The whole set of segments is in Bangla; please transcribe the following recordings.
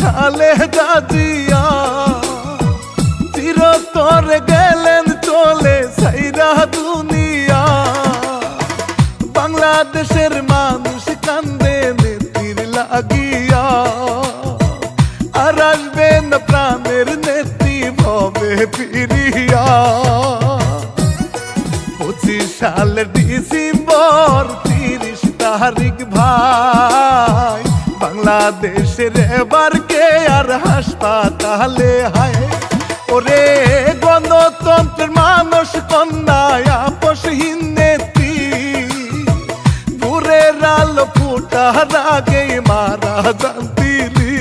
খালেদা জিয়া চিরতরে গেলেন চলে সাইরা দুনিয়া। বাংলাদেশের মানুষ কান্দে নেত্রীর লাগিয়া, আর আসবে না প্রাণের নেত্রী ভবে ফিরিয়া। 25 সালের ডিসেম্বর 30 তারিখ ভাই, বাংলাদেশের এবার কে আর হাসপাতালে হায়। ওরে গণতন্ত্রের মানুষ কন্যায় আপসহীন নেত্রী, ভোরের আলো ফুটার আগে মারা যান তিনি।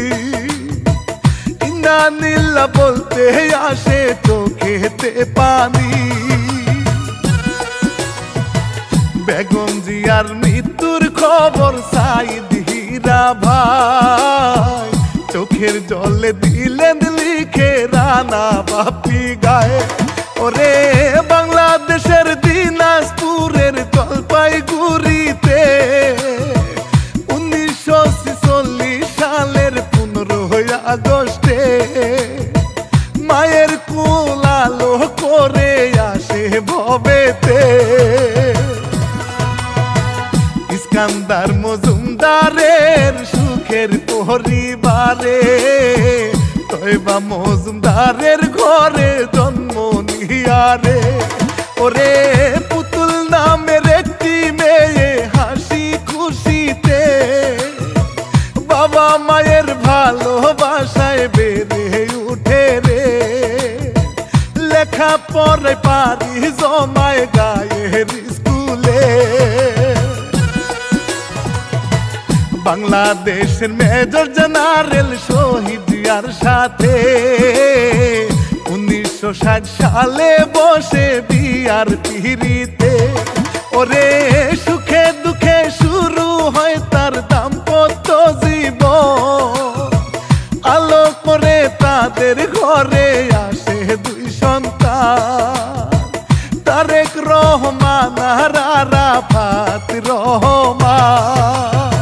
ইন্নালিল্লাহ বলতে আসে চোখেতে পানি। বেগম জিয়ার মৃত্যুর খবর সাইদ হীরা ভাই, চোখের জলে দিলেন লিখে রানা বাপি গায়ে। ওরে বাংলাদেশের দিনাজপুরের জলপাইগুড়িতে 1946 সালের 15 আগস্টে মায়ের কুল আলো করে আসে ভবেতে। ইস্কান্দার মজুমদারের সুখের পরিবারে, তয়বা মজুমদারের ঘরে জন্ম নিয়ারে। ওরে পুতুল নামের একটি মেয়ে হাসি খুশিতে, বাবা মায়ের ভালোবাসায় বেড়ে উঠে রে। লেখা পড়ে পারি জমায় গায়ের স্কুলে। বাংলাদেশের মেজর জেনারেল শহীদ জিয়ার সাথে 1960 সালে বসে বিয়ার পিড়িতে। ওরে সুখে দুঃখে শুরু হয় তার দাম্পত্য জীবন, আলো করে তাদের ঘরে আসে 2 সন্তান, তারেক রহমান আর আরাফাত রহমান।